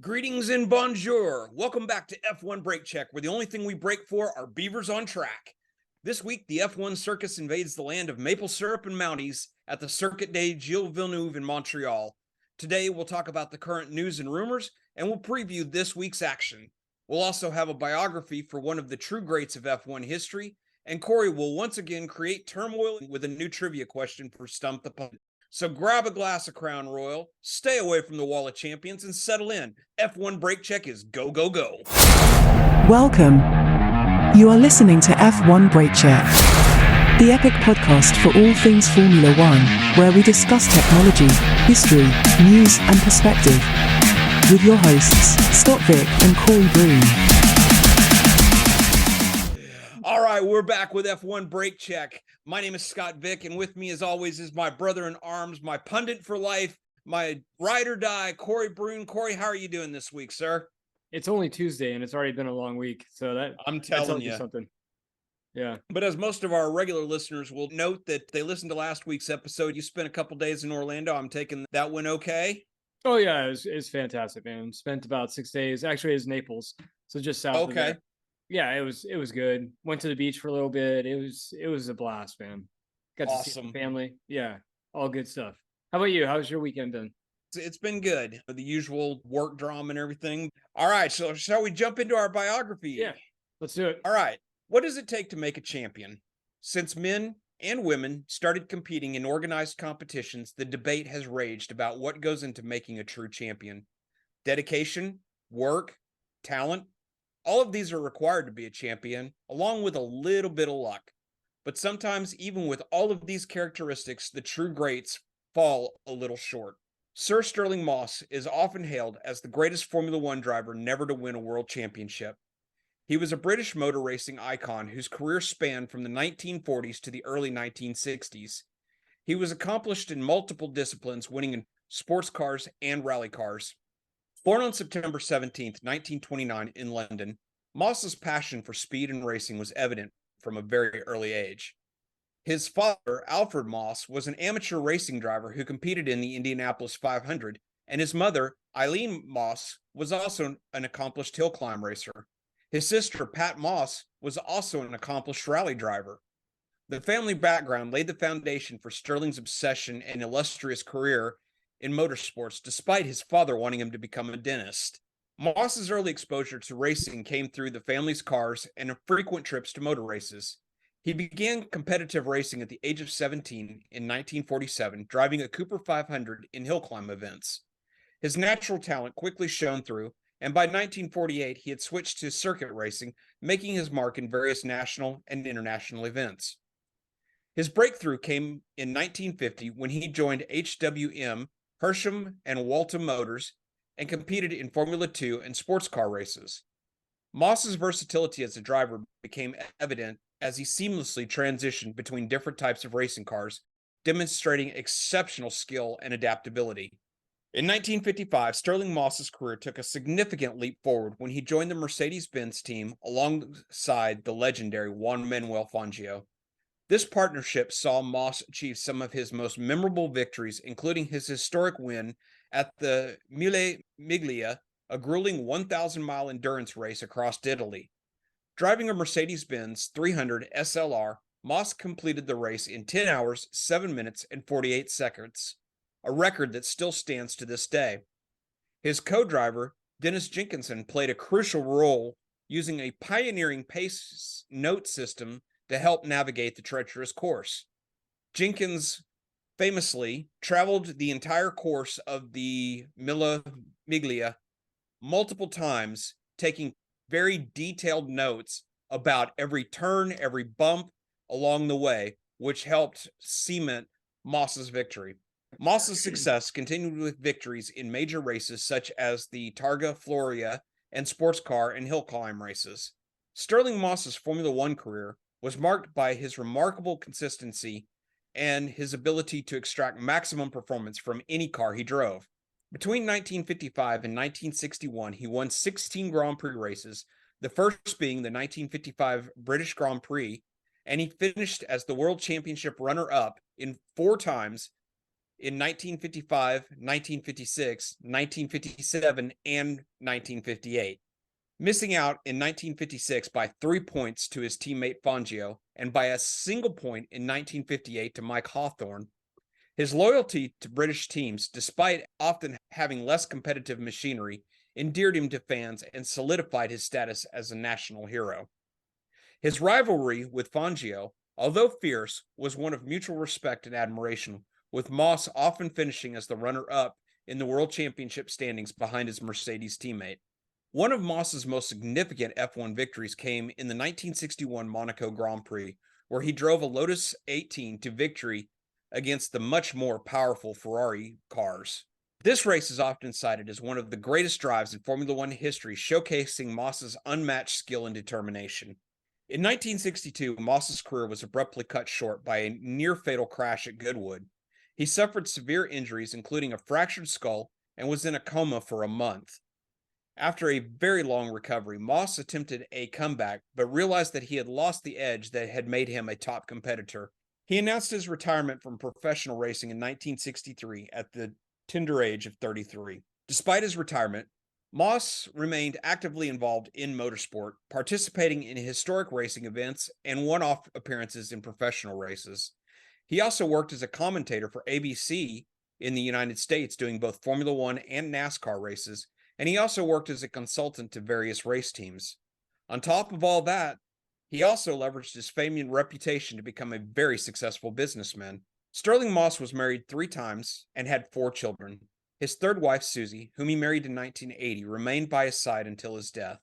Greetings and bonjour. Welcome back to F1 Brake Check, where the only thing we brake for are beavers on track. This week, the F1 circus invades the land of maple syrup and Mounties at the Circuit de Gilles Villeneuve in Montreal. Today, we'll talk about the current news and rumors, and we'll preview this week's action. We'll also have a biography for one of the true greats of F1 history, and Corey will once again create turmoil with a new trivia question for Stump the Pundit. So grab a glass of Crown Royal, stay away from the Wall of Champions, and settle in. F1 Brake Check is go, go, go. Welcome. You are listening to F1 Brake Check, the epic podcast for all things Formula One, where we discuss technology, history, news, and perspective. With your hosts, Scott Vick and Corey Broom. All right, we're back with F1 Brake Check. My name is Scott Vick, and with me, as always, is my brother in arms, my pundit for life, my ride or die, Corey Broom. Corey, how are you doing this week, sir? It's only Tuesday, and it's already been a long week, so that telling you something. Yeah. But as most of our regular listeners will note that they listened to last week's episode, you spent a couple days in Orlando. I'm taking that went okay? Oh, yeah, it was fantastic, man. Spent about 6 days. Actually, it was Naples, so just south of there. Yeah, it was good. Went to the beach for a little bit. It was a blast, man. Got to see some family. Yeah, all good stuff. How about you? How's your weekend been? It's been good. The usual work drama and everything. All right, so shall we jump into our biography? Yeah, let's do it. All right. What does it take to make a champion? Since men and women started competing in organized competitions, the debate has raged about what goes into making a true champion. Dedication, work, talent, all of these are required to be a champion, along with a little bit of luck. But sometimes, even with all of these characteristics, the true greats fall a little short. Sir Stirling Moss is often hailed as the greatest Formula One driver never to win a world championship. He was a British motor racing icon whose career spanned from the 1940s to the early 1960s. He was accomplished in multiple disciplines, winning in sports cars and rally cars. Born on September 17, 1929 in London, Moss's passion for speed and racing was evident from a very early age. His father, Alfred Moss, was an amateur racing driver who competed in the Indianapolis 500, and his mother, Eileen Moss, was also an accomplished hill climb racer. His sister, Pat Moss, was also an accomplished rally driver. The family background laid the foundation for Stirling's obsession and illustrious career in motorsports, despite his father wanting him to become a dentist. Moss's early exposure to racing came through the family's cars and frequent trips to motor races. He began competitive racing at the age of 17 in 1947, driving a Cooper 500 in hill climb events. His natural talent quickly shone through, and by 1948 he had switched to circuit racing, making his mark in various national and international events. His breakthrough came in 1950 when he joined HWM, Hersham and Waltham Motors, and competed in Formula 2 and sports car races. Moss's versatility as a driver became evident as he seamlessly transitioned between different types of racing cars, demonstrating exceptional skill and adaptability. In 1955, Stirling Moss's career took a significant leap forward when he joined the Mercedes-Benz team alongside the legendary Juan Manuel Fangio. This partnership saw Moss achieve some of his most memorable victories, including his historic win at the Mille Miglia, a grueling 1,000-mile endurance race across Italy. Driving a Mercedes-Benz 300 SLR, Moss completed the race in 10 hours, 7 minutes, and 48 seconds, a record that still stands to this day. His co-driver, Dennis Jenkinson, played a crucial role using a pioneering pace note system to help navigate the treacherous course. Jenkins famously traveled the entire course of the Mille Miglia multiple times, taking very detailed notes about every turn, every bump along the way, which helped cement Moss's victory. Moss's success continued with victories in major races such as the Targa Florio and sports car and hill climb races. Stirling Moss's Formula One career was marked by his remarkable consistency and his ability to extract maximum performance from any car he drove. Between 1955 and 1961, he won 16 Grand Prix races, the first being the 1955 British Grand Prix, and he finished as the World Championship runner-up in 4 times in 1955, 1956, 1957, and 1958, missing out in 1956 by 3 points to his teammate Fangio and by a single point in 1958 to Mike Hawthorne. His loyalty to British teams, despite often having less competitive machinery, endeared him to fans and solidified his status as a national hero. His rivalry with Fangio, although fierce, was one of mutual respect and admiration, with Moss often finishing as the runner-up in the World Championship standings behind his Mercedes teammate. One of Moss's most significant F1 victories came in the 1961 Monaco Grand Prix, where he drove a Lotus 18 to victory against the much more powerful Ferrari cars. This race is often cited as one of the greatest drives in Formula One history, showcasing Moss's unmatched skill and determination. In 1962, Moss's career was abruptly cut short by a near-fatal crash at Goodwood. He suffered severe injuries, including a fractured skull, and was in a coma for a month. After a very long recovery, Moss attempted a comeback, but realized that he had lost the edge that had made him a top competitor. He announced his retirement from professional racing in 1963 at the tender age of 33. Despite his retirement, Moss remained actively involved in motorsport, participating in historic racing events and one-off appearances in professional races. He also worked as a commentator for ABC in the United States, doing both Formula One and NASCAR races, and he also worked as a consultant to various race teams. On top of all that, he also leveraged his fame and reputation to become a very successful businessman. Stirling Moss was married 3 times and had 4 children. His third wife, Susie, whom he married in 1980, remained by his side until his death.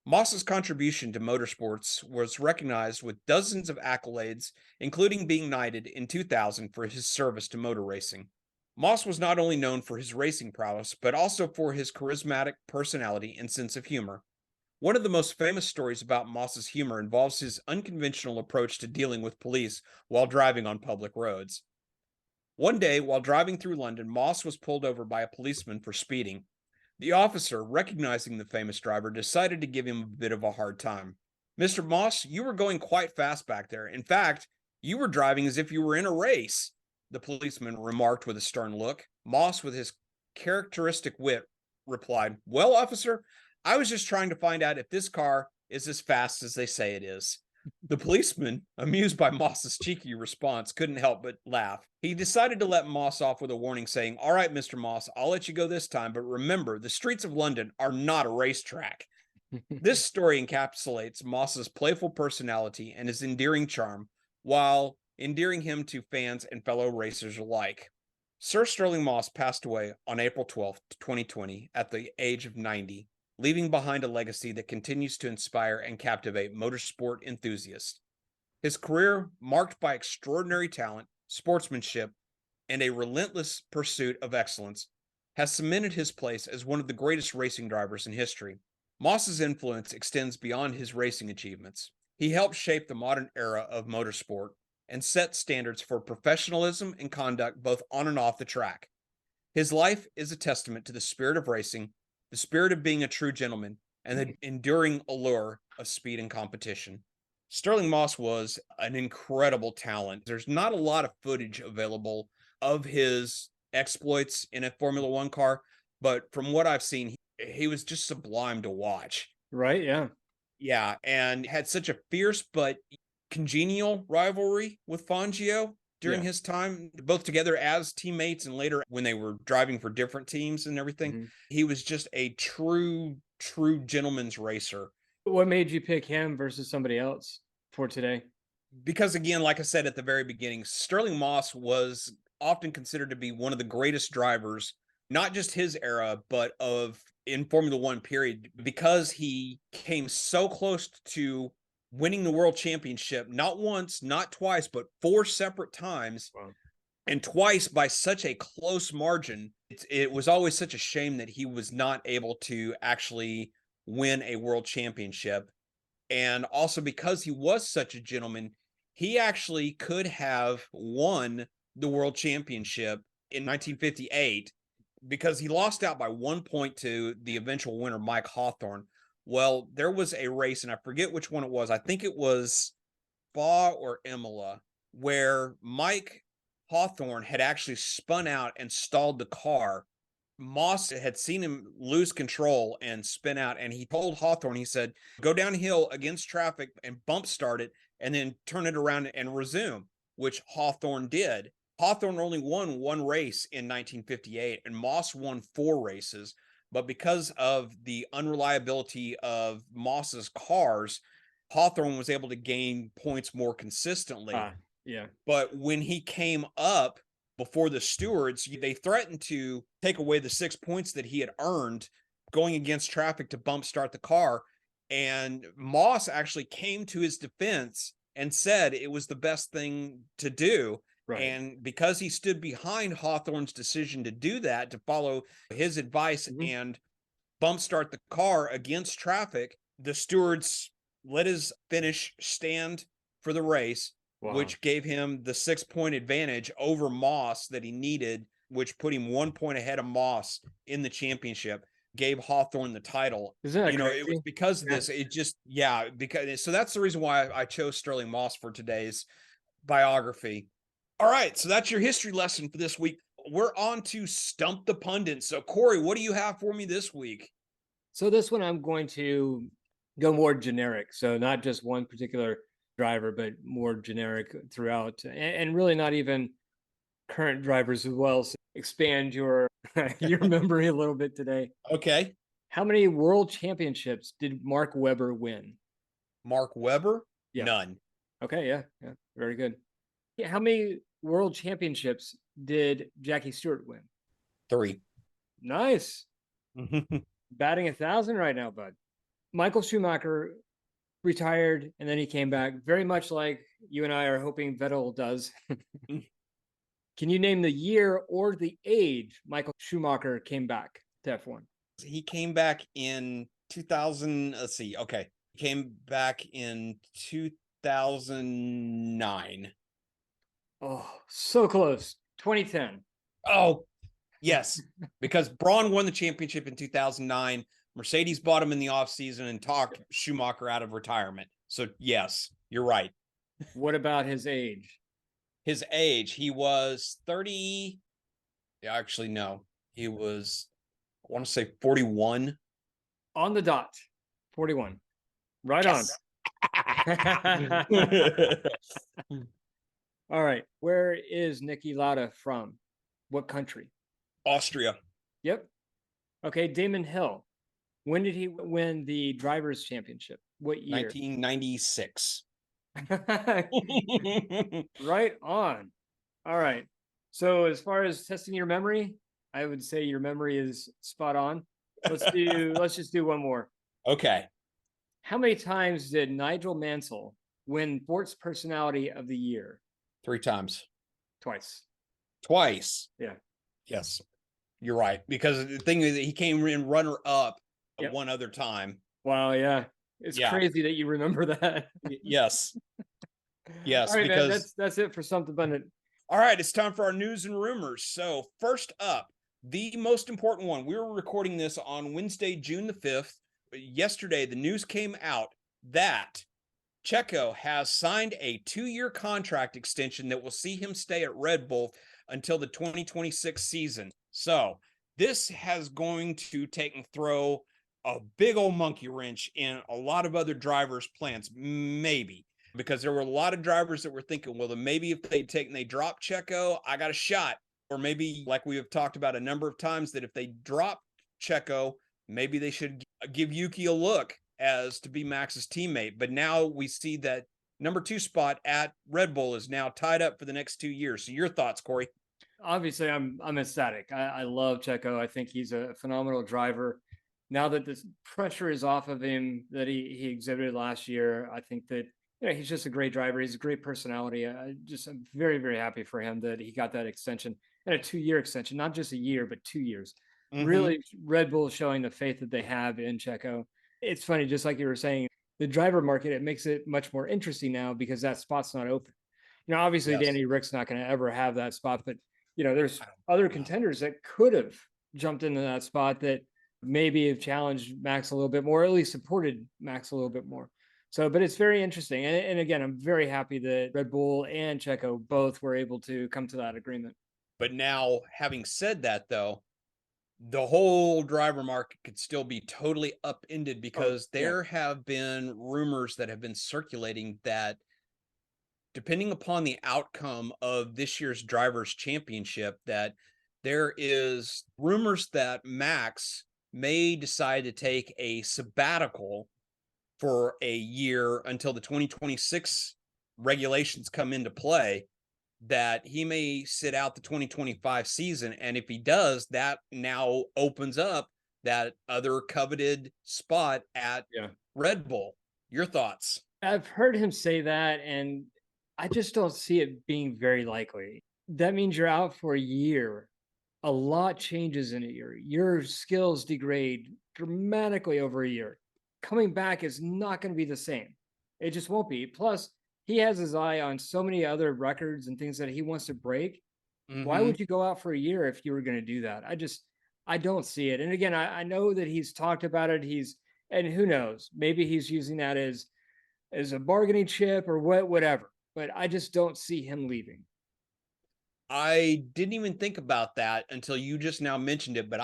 Moss's contribution to motorsports was recognized with dozens of accolades, including being knighted in 2000 for his service to motor racing. Moss was not only known for his racing prowess, but also for his charismatic personality and sense of humor. One of the most famous stories about Moss's humor involves his unconventional approach to dealing with police while driving on public roads. One day, while driving through London, Moss was pulled over by a policeman for speeding. The officer, recognizing the famous driver, decided to give him a bit of a hard time. "Mr. Moss, you were going quite fast back there. In fact, you were driving as if you were in a race," the policeman remarked with a stern look. Moss, with his characteristic wit, replied, "Well, officer, I was just trying to find out if this car is as fast as they say it is." The policeman, amused by Moss's cheeky response, couldn't help but laugh. He decided to let Moss off with a warning, saying, "All right, Mr. Moss, I'll let you go this time, but remember, the streets of London are not a racetrack." This story encapsulates Moss's playful personality and his endearing charm, while endearing him to fans and fellow racers alike. Sir Stirling Moss passed away on April 12, 2020, at the age of 90. Leaving behind a legacy that continues to inspire and captivate motorsport enthusiasts. His career, marked by extraordinary talent, sportsmanship, and a relentless pursuit of excellence, has cemented his place as one of the greatest racing drivers in history. Moss's influence extends beyond his racing achievements. He helped shape the modern era of motorsport and set standards for professionalism and conduct both on and off the track. His life is a testament to the spirit of racing, the spirit of being a true gentleman, and the enduring allure of speed and competition. Stirling Moss was an incredible talent. There's not a lot of footage available of his exploits in a Formula One car, but from what I've seen, he was just sublime to watch. Right, yeah. Yeah, and had such a fierce but congenial rivalry with Fangio during his time, both together as teammates and later when they were driving for different teams and everything. Mm-hmm. He was just a true gentleman's racer. What made you pick him versus somebody else for today? Because again, like I said at the very beginning, Stirling Moss was often considered to be one of the greatest drivers, not just his era, but in Formula One period, because he came so close to winning the world championship, not once, not twice, but 4 separate times. Wow. And twice by such a close margin. It was always such a shame that he was not able to actually win a world championship. And also because he was such a gentleman, he actually could have won the world championship in 1958 because he lost out by 1 point to the eventual winner, Mike Hawthorne. Well, there was a race, and I forget which one it was. I think it was Spa or Imola, where Mike Hawthorne had actually spun out and stalled the car. Moss had seen him lose control and spin out, and he told Hawthorne, he said, go downhill against traffic and bump start it, and then turn it around and resume, which Hawthorne did. Hawthorne only won one race in 1958, and Moss won 4 races. But because of the unreliability of Moss's cars, Hawthorne was able to gain points more consistently. Yeah. But when he came up before the stewards, they threatened to take away the 6 points that he had earned going against traffic to bump start the car. And Moss actually came to his defense and said it was the best thing to do. Right. And because he stood behind Hawthorne's decision to do that, to follow his advice and bump start the car against traffic, the stewards let his finish stand for the race, which gave him the 6-point advantage over Moss that he needed, which put him 1 point ahead of Moss in the championship, gave Hawthorne the title. Isn't that crazy? It was because of this. It just, so that's the reason why I chose Stirling Moss for today's biography. All right, so that's your history lesson for this week. We're on to Stump the Pundit. So, Corey, what do you have for me this week? So this one I'm going to go more generic. So not just one particular driver, but more generic throughout, and really not even current drivers as well. So expand your your memory a little bit today. Okay. How many world championships did Mark Webber win? Mark Webber? Yeah. None. Okay, yeah, very good. How many world championships did Jackie Stewart win? 3. Nice. Batting 1,000 right now, bud. Michael Schumacher retired and then he came back, very much like you and I are hoping Vettel does. Can you name the year or the age Michael Schumacher came back to F1? He came back in 2000. Let's see. Okay. He came back in 2009. Oh, so close. 2010. Oh, yes. Because Braun won the championship in 2009. Mercedes bought him in the offseason and talked Schumacher out of retirement. So, yes, you're right. What about his age? His age, he was 30. Actually, no. He was, I want to say 41. On the dot. 41. Right yes. on. All right. Where is Niki Lauda from? What country? Austria. Yep. Okay. Damon Hill. When did he win the Drivers' Championship? What year? 1996. Right on. All right. So as far as testing your memory, I would say your memory is spot on. Let's just do one more. Okay. How many times did Nigel Mansell win Sports Personality of the Year? 3 times. Twice. Yeah. Yes. You're right. Because the thing is, he came in runner-up one other time. Wow, yeah. It's crazy that you remember that. Yes. Yes. All right, because man, that's it for Stump the Pundit. All right, it's time for our news and rumors. So first up, the most important one. We were recording this on Wednesday, June the 5th. Yesterday, the news came out that Checo has signed a 2-year contract extension that will see him stay at Red Bull until the 2026 season. So this has going to take and throw a big old monkey wrench in a lot of other drivers' plans, maybe, because there were a lot of drivers that were thinking, well, then maybe if they drop Checo, I got a shot. Or maybe, like we have talked about a number of times, that if they drop Checo, maybe they should give Yuki a look as to be Max's teammate. But now we see that number 2 spot at Red Bull is now tied up for the next 2 years. So your thoughts, Corey? Obviously, I'm ecstatic. I love Checo. I think he's a phenomenal driver. Now that this pressure is off of him that he exhibited last year, I think that he's just a great driver. He's a great personality. I'm very, very happy for him that he got that extension, and a 2-year extension, not just a year, but 2 years. Mm-hmm. Really, Red Bull showing the faith that they have in Checo. It's funny, just like you were saying, the driver market, it makes it much more interesting now because that spot's not open. Obviously, Danny Rick's not going to ever have that spot, but there's other contenders that could have jumped into that spot that maybe have challenged Max a little bit more, at least supported Max a little bit more. So, but it's very interesting. And again, I'm very happy that Red Bull and Checo both were able to come to that agreement. But now, having said that, though, the whole driver market could still be totally upended because there have been rumors that have been circulating that depending upon the outcome of this year's drivers championship, that there is rumors that Max may decide to take a sabbatical for a year until the 2026 regulations come into play, that he may sit out the 2025 season. And if he does, that now opens up that other coveted spot at Red Bull. Your thoughts? I've heard him say that, and I just don't see it being very likely. That means you're out for a year. A lot changes in a year. Your skills degrade dramatically over a year. Coming back is not going to be the same. It just won't be. Plus, he has his eye on so many other records and things that he wants to break. Why would you go out for a year if you were going to do that? I don't see it. And again, I know that he's talked about it. And who knows, maybe he's using that as a bargaining chip or whatever, but I just don't see him leaving. I didn't even think about that until you just now mentioned it, but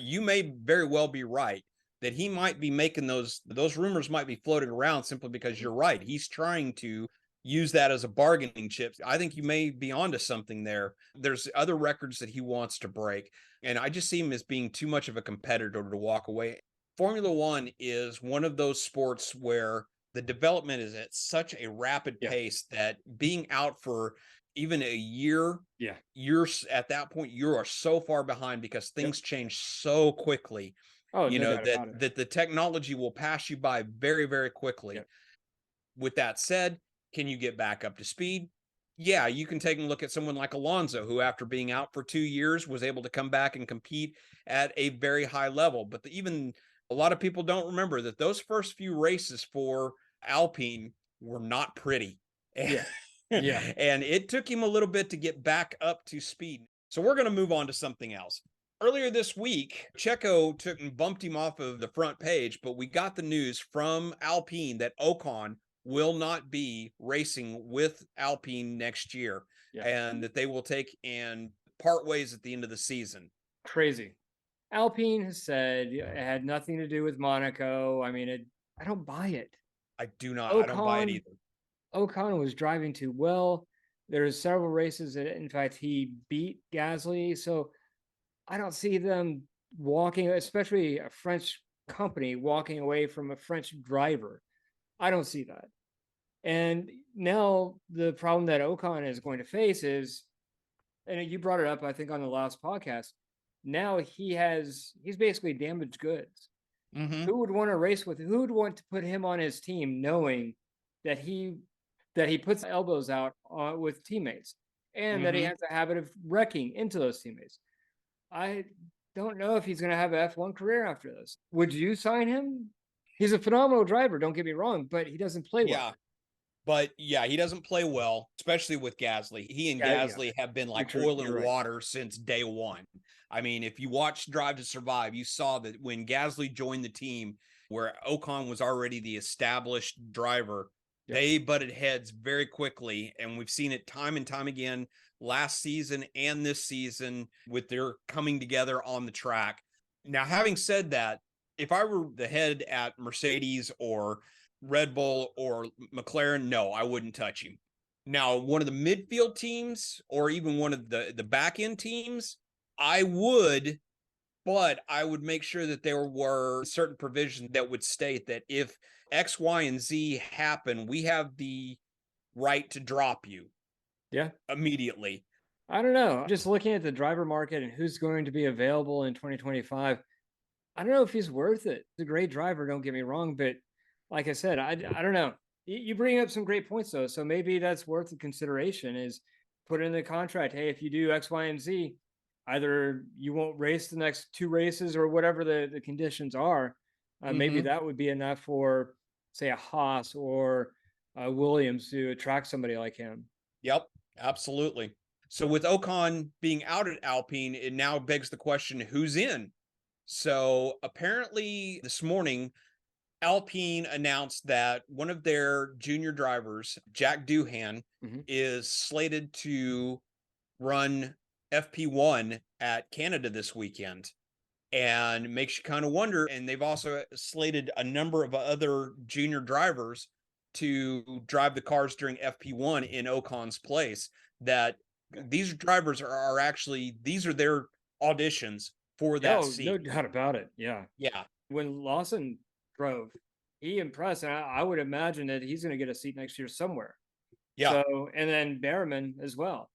you may very well be right that he might be making those rumors might be floated around simply because you're right. He's trying to use that as a bargaining chip. I think you may be onto something there. There's other records that he wants to break, and I just see him as being too much of a competitor to walk away. Formula One is one of those sports where the development is at such a rapid pace that being out for even a year, you're at that point, you are so far behind because things change so quickly. Oh, you no know, doubt about it. that the technology will pass you by very, very quickly. With that said, can you get back up to speed? Yeah, you can take a look at someone like Alonso, who after being out for 2 years was able to come back and compete at a very high level. But even a lot of people don't remember that those first few races for Alpine were not pretty. Yeah. And it took him a little bit to get back up to speed. So we're going to move on to something else. Earlier this week, Checo took and bumped him off of the front page, but we got the news from Alpine that Ocon will not be racing with Alpine next year, and that they will take and part ways at the end of the season. Crazy. Alpine has said it had nothing to do with Monaco. I mean, I don't buy it. I do not. I don't buy it either. Ocon was driving too well. There's several races that, in fact, he beat Gasly. So I don't see them walking, especially a French company walking away from a French driver. I don't see that. And now the problem that Ocon is going to face is, and you brought it up, I think, on the last podcast. Now he's basically damaged goods. Who would want to race with? Who would want to put him on his team, knowing that he puts elbows out with teammates, and that he has a habit of wrecking into those teammates? I don't know if he's going to have an F1 career after this. Would you sign him? He's a phenomenal driver, don't get me wrong, but he doesn't play well. But he doesn't play well, especially with Gasly. He and Gasly have been like oil and water since day one. I mean, if you watched Drive to Survive, you saw that when Gasly joined the team, where Ocon was already the established driver, they butted heads very quickly. And we've seen it time and time again last season and this season with their coming together on the track. Now, having said that, if I were the head at Mercedes or Red Bull or McLaren, no, I wouldn't touch him. Now, one of the midfield teams or even one of the back end teams, I would, but I would make sure that there were certain provisions that would state that if X, Y, and Z happen, we have the right to drop you. Immediately. I don't know. Just looking at the driver market and who's going to be available in 2025, I don't know if he's worth it. He's a great driver, don't get me wrong, but like I said, I don't know. You bring up some great points, though. So maybe that's worth the consideration, is put in the contract, hey, if you do X, Y, and Z, either you won't race the next 2 races or whatever the conditions are. Maybe that would be enough for, say, a Haas or a Williams to attract somebody like him. Yep, absolutely. So with Ocon being out at Alpine, it now begs the question, who's in? So apparently this morning, Alpine announced that one of their junior drivers, Jack Doohan, is slated to run FP1 at Canada this weekend. And makes you kind of wonder. And they've also slated a number of other junior drivers to drive the cars during FP1 in Ocon's place. That these drivers are actually, these are their auditions for that seat. No doubt about it. Yeah. Yeah. When Lawson drove, he impressed. And I would imagine that he's going to get a seat next year somewhere. Yeah. So, and then Behrman as well.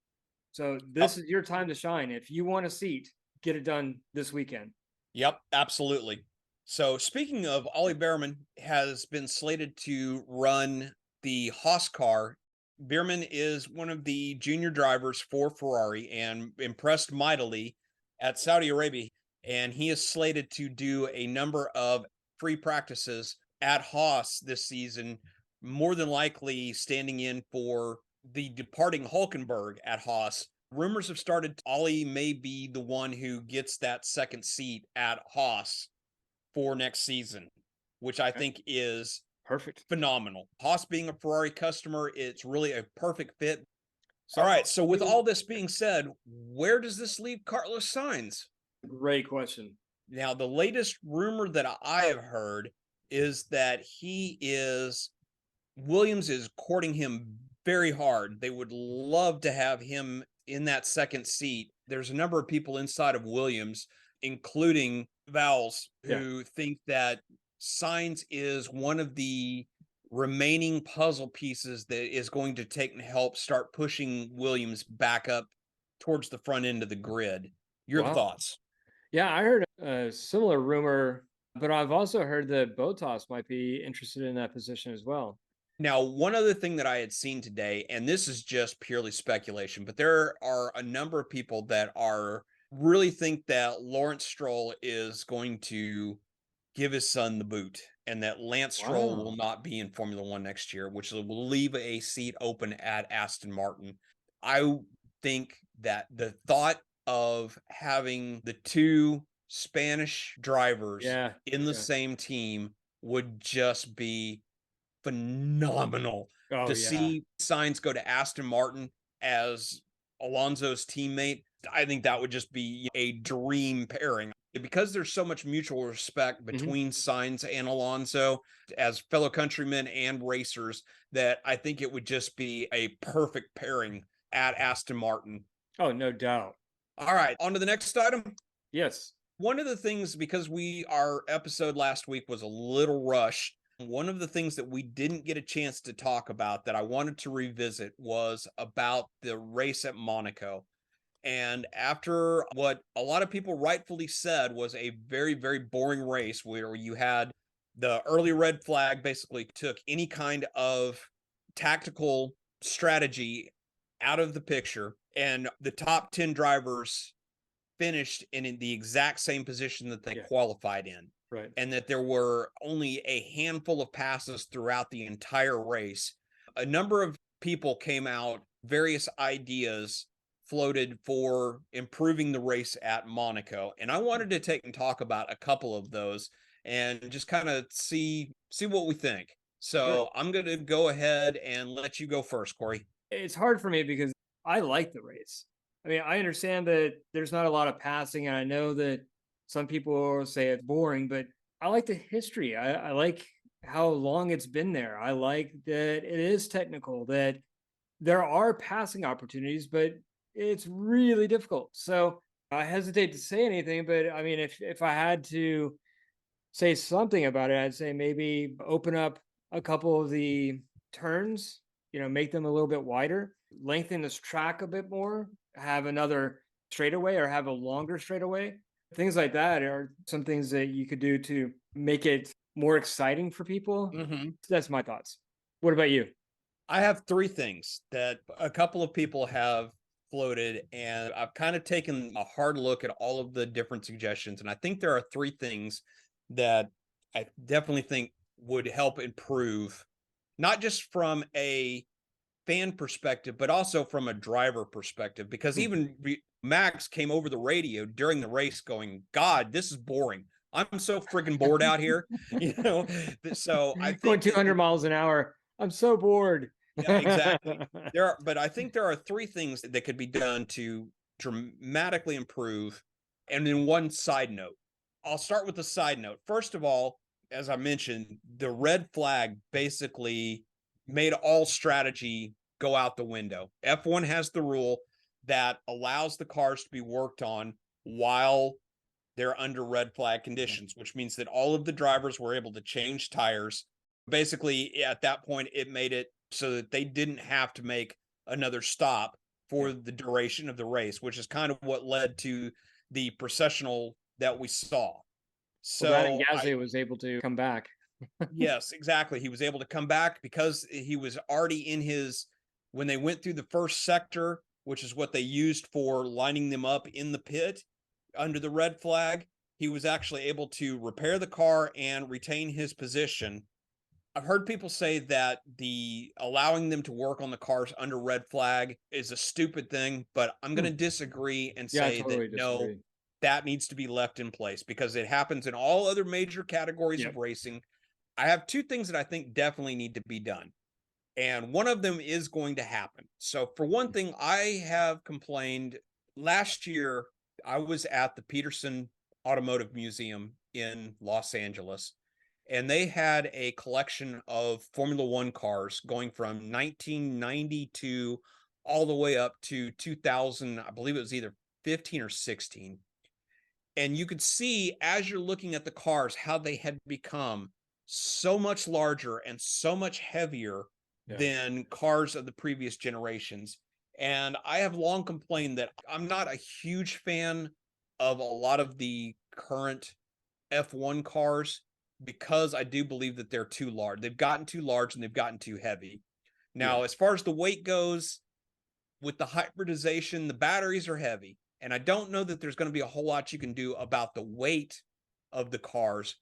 So this is your time to shine. If you want a seat, get it done this weekend. Yep, absolutely. So speaking of, Ollie Behrman has been slated to run the Haas car. Behrman is one of the junior drivers for Ferrari and impressed mightily at Saudi Arabia. And he is slated to do a number of free practices at Haas this season, more than likely standing in for the departing Hulkenberg at Haas. Rumors have started Ollie may be the one who gets that second seat at Haas for next season, which I think is perfect, phenomenal. Haas being a Ferrari customer, it's really a perfect fit. All right, so with all this being said, where does this leave Carlos Sainz? Great question. Now, the latest rumor that I have heard is that Williams is courting him very hard. They would love to have him in that second seat. There's a number of people inside of Williams, including Vowles, who think that Sainz is one of the remaining puzzle pieces that is going to take and help start pushing Williams back up towards the front end of the grid. Your thoughts? Yeah, I heard a similar rumor, but I've also heard that Bottas might be interested in that position as well. Now, one other thing that I had seen today, and this is just purely speculation, but there are a number of people that really think that Lawrence Stroll is going to give his son the boot and that Lance Stroll will not be in Formula One next year, which will leave a seat open at Aston Martin. I think that the thought of having the two Spanish drivers in the same team would just be phenomenal to see Sainz go to Aston Martin as Alonso's teammate. I think that would just be a dream pairing because there's so much mutual respect between Sainz and Alonso as fellow countrymen and racers that I think it would just be a perfect pairing at Aston Martin. Oh, no doubt. All right, on to the next item. Yes. One of the things, because our episode last week was a little rushed, one of the things that we didn't get a chance to talk about that I wanted to revisit was about the race at Monaco. And after what a lot of people rightfully said was a very, very boring race where you had the early red flag basically took any kind of tactical strategy out of the picture, and the top 10 drivers finished in the exact same position that they qualified in. Right. And that there were only a handful of passes throughout the entire race. A number of people came out, various ideas floated for improving the race at Monaco. And I wanted to take and talk about a couple of those and just kind of see what we think. So I'm going to go ahead and let you go first, Corey. It's hard for me because I like the race. I mean, I understand that there's not a lot of passing, and I know that some people say it's boring, but I like the history. I like how long it's been there. I like that it is technical, that there are passing opportunities, but it's really difficult. So I hesitate to say anything, but I mean, if I had to say something about it, I'd say maybe open up a couple of the turns, make them a little bit wider, lengthen this track a bit more, have another straightaway or have a longer straightaway. Things like that are some things that you could do to make it more exciting for people. That's my thoughts. What about you? I have three things that a couple of people have floated, and I've kind of taken a hard look at all of the different suggestions. And I think there are three things that I definitely think would help improve, not just from a fan perspective, but also from a driver perspective, because even Max came over the radio during the race going, God, this is boring. I'm so friggin' bored out here, So I going think 200 miles an hour. I'm so bored. yeah, exactly. But I think there are three things that could be done to dramatically improve. And then one side note, I'll start with the side note. First of all, as I mentioned, the red flag basically made all strategy go out the window. F1 has the rule that allows the cars to be worked on while they're under red flag conditions, which means that all of the drivers were able to change tires. Basically, at that point, it made it so that they didn't have to make another stop for the duration of the race, which is kind of what led to the processional that we saw. Well, that and So Gasly was able to come back. yes, exactly. He was able to come back because he was already in his, when they went through the first sector, which is what they used for lining them up in the pit under the red flag, he was actually able to repair the car and retain his position. I've heard people say that the allowing them to work on the cars under red flag is a stupid thing, but I'm going to disagree and Yeah, I say totally that no, disagree. that needs to be left in place because it happens in all other major categories of racing. I have two things that I think definitely need to be done, and one of them is going to happen. So, for one thing, I have complained last year. I was at the Peterson Automotive Museum in Los Angeles, and they had a collection of Formula One cars going from 1992 all the way up to 2000. I believe it was either 15 or 16. And you could see as you're looking at the cars how they had become so much larger and so much heavier than cars of the previous generations. And I have long complained that I'm not a huge fan of a lot of the current F1 cars because I do believe that they're too large. They've gotten too large and they've gotten too heavy. Now, as far as the weight goes, with the hybridization, the batteries are heavy. And I don't know that there's going to be a whole lot you can do about the weight of the cars,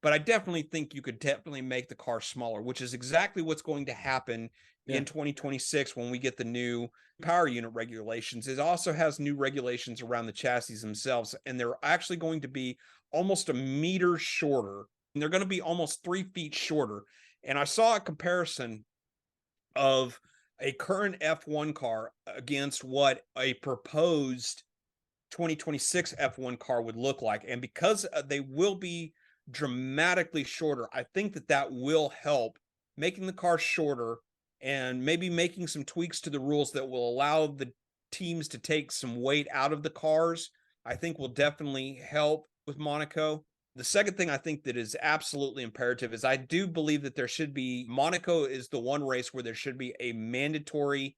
but I definitely think you could definitely make the car smaller, which is exactly what's going to happen in 2026 when we get the new power unit regulations. It also has new regulations around the chassis themselves, and they're actually going to be almost a meter shorter. And they're going to be almost 3 feet shorter. And I saw a comparison of a current F1 car against what a proposed 2026 F1 car would look like. And because they will be dramatically shorter, I think that that will help making the car shorter and maybe making some tweaks to the rules that will allow the teams to take some weight out of the cars. I think will definitely help with Monaco. The second thing I think that is absolutely imperative is I do believe that there should be, Monaco is the one race where there should be a mandatory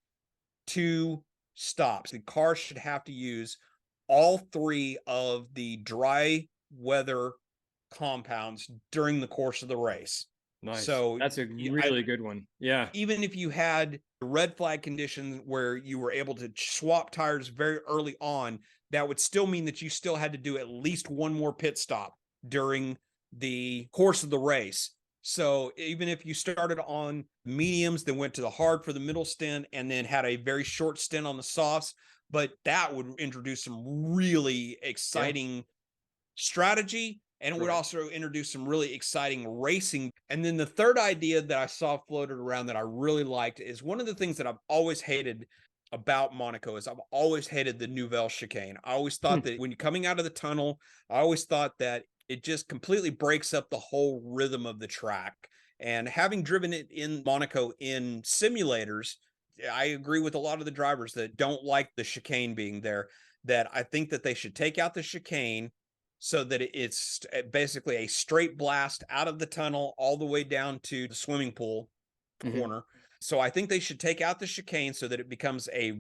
2 stops. The car should have to use all 3 of the dry weather compounds during the course of the race. Nice. So that's a really good one. Yeah. Even if you had red flag conditions where you were able to swap tires very early on, that would still mean that you still had to do at least one more pit stop during the course of the race. So even if you started on mediums, then went to the hard for the middle stint, and then had a very short stint on the softs, but that would introduce some really exciting strategy, and it would also introduce some really exciting racing. And then the third idea that I saw floated around that I really liked is one of the things that I've always hated about Monaco is I've always hated the Nouvelle chicane. I always thought that when you're coming out of the tunnel, I always thought that it just completely breaks up the whole rhythm of the track. And having driven it in Monaco in simulators, I agree with a lot of the drivers that don't like the chicane being there, that I think that they should take out the chicane so that it's basically a straight blast out of the tunnel all the way down to the swimming pool corner. So I think they should take out the chicane so that it becomes a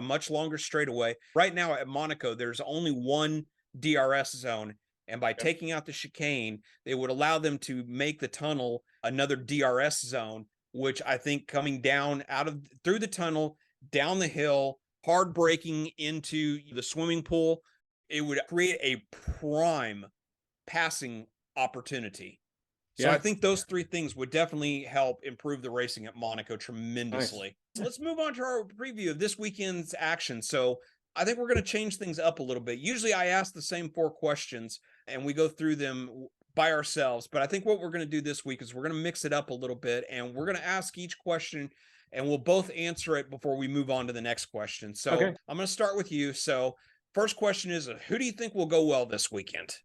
much longer straightaway. Right now at Monaco, there's only one DRS zone. And by taking out the chicane, they would allow them to make the tunnel another DRS zone, which I think coming down through the tunnel, down the hill, hard braking into the swimming pool, it would create a prime passing opportunity. So I think those 3 things would definitely help improve the racing at Monaco tremendously. Nice. So let's move on to our preview of this weekend's action. So I think we're going to change things up a little bit. Usually I ask the same 4 questions, and we go through them by ourselves. But I think what we're going to do this week is we're going to mix it up a little bit, and we're going to ask each question, and we'll both answer it before we move on to the next question. So Okay. I'm going to start with you. So first question is, who do you think will go well this weekend?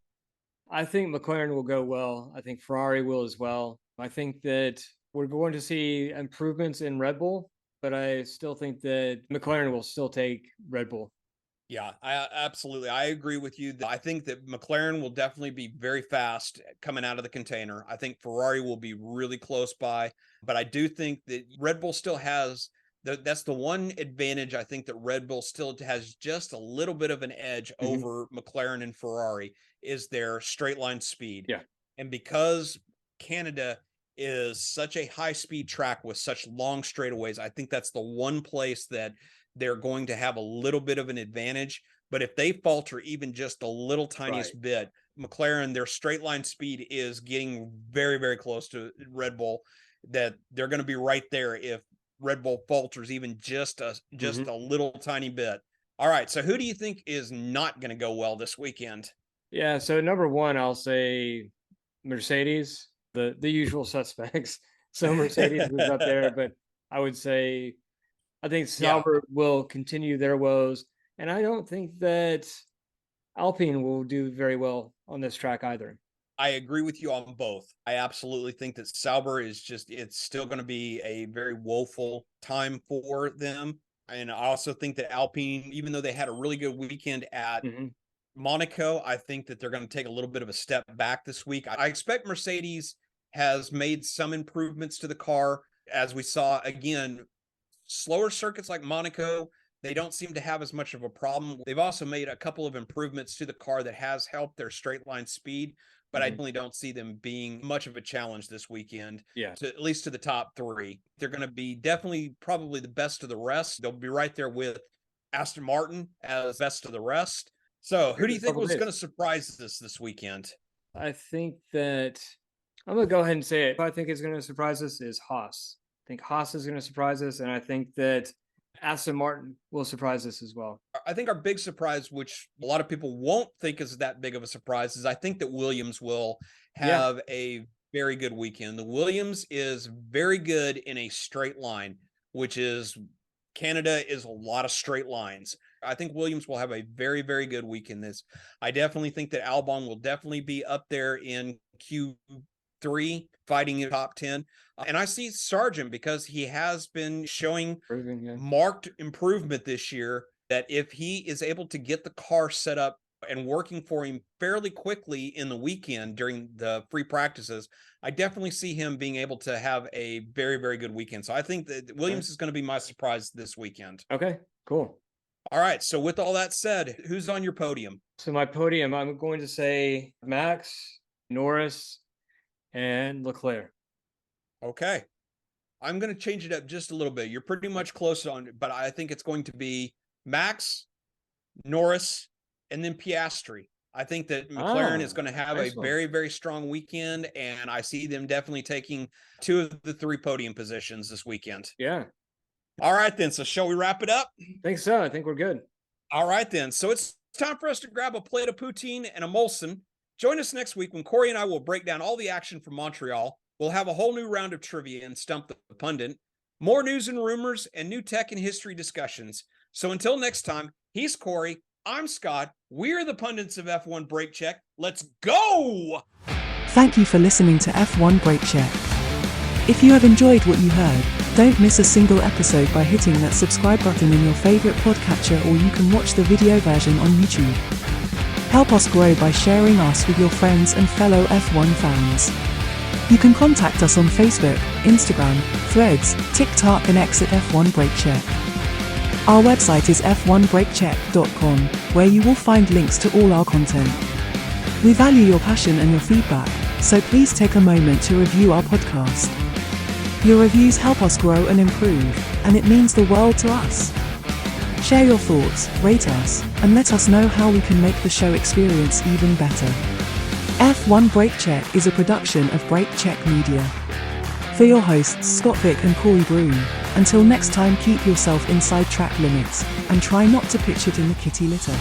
I think McLaren will go well. I think Ferrari will as well. I think that we're going to see improvements in Red Bull, but I still think that McLaren will still take Red Bull. Yeah, I agree with you. I think that McLaren will definitely be very fast coming out of the container. I think Ferrari will be really close by, but I do think that Red Bull still has that's the one advantage. I think that Red Bull still has just a little bit of an edge over McLaren and Ferrari is their straight line speed. Yeah. And because Canada is such a high speed track with such long straightaways, I think that's the one place that they're going to have a little bit of an advantage. But if they falter even just a little tiniest bit, McLaren, their straight line speed is getting very, very close to Red Bull, that they're going to be right there if Red Bull falters even just a little tiny bit. All right. So who do you think is not going to go well this weekend? Yeah. So number one, I'll say Mercedes, the usual suspects. So Mercedes was up there, but I would say I think Sauber will continue their woes. And I don't think that Alpine will do very well on this track either. I agree with you on both. I absolutely think that Sauber is it's still going to be a very woeful time for them. And I also think that Alpine, even though they had a really good weekend at Monaco, I think that they're going to take a little bit of a step back this week. I expect Mercedes has made some improvements to the car. As we saw, again, slower circuits like Monaco, they don't seem to have as much of a problem. They've also made a couple of improvements to the car that has helped their straight line speed, but I really don't see them being much of a challenge this weekend, at least to the top three. They're going to be definitely probably the best of the rest. They'll be right there with Aston Martin as best of the rest. So who do you think was going to surprise us this weekend? I think that I'm going to go ahead and say it. Who I think is going to surprise us is Haas. I think Haas is going to surprise us, and I think that Aston Martin will surprise us as well. I think our big surprise, which a lot of people won't think is that big of a surprise, is I think that Williams will have a very good weekend. The Williams is very good in a straight line, which is Canada is a lot of straight lines. I think Williams will have a very, very good weekend. I definitely think that Albon will definitely be up there in Q3 fighting in top 10. And I see Sargent because he has been showing marked improvement this year, that if he is able to get the car set up and working for him fairly quickly in the weekend during the free practices, I definitely see him being able to have a very, very good weekend. So I think that Williams is going to be my surprise this weekend. Okay, cool. All right. So with all that said, who's on your podium? So my podium, I'm going to say Max, Norris, and Leclerc. Okay. I'm going to change it up just a little bit. You're pretty much close on it, but I think it's going to be Max, Norris, and then Piastri. I think that McLaren is going to have a very, very strong weekend, and I see them definitely taking 2 of the 3 podium positions this weekend. Yeah. All right, then. So shall we wrap it up? I think so. I think we're good. All right, then. So it's time for us to grab a plate of poutine and a Molson. Join us next week when Corey and I will break down all the action from Montreal. We'll have a whole new round of trivia and Stump the Pundit, more news and rumors, and new tech and history discussions. So until next time, he's Corey. I'm Scott. We're the pundits of F1 Brake Check. Let's go! Thank you for listening to F1 Brake Check. If you have enjoyed what you heard, don't miss a single episode by hitting that subscribe button in your favorite podcatcher, or you can watch the video version on YouTube. Help us grow by sharing us with your friends and fellow F1 fans. You can contact us on Facebook, Instagram, Threads, TikTok and X at F1 Brake Check. Our website is f1brakecheck.com, where you will find links to all our content. We value your passion and your feedback, so please take a moment to review our podcast. Your reviews help us grow and improve, and it means the world to us. Share your thoughts, rate us, and let us know how we can make the show experience even better. F1 Brake Check is a production of Brake Check Media. For your hosts Scott Vick and Corey Broom, until next time, keep yourself inside track limits, and try not to pitch it in the kitty litter.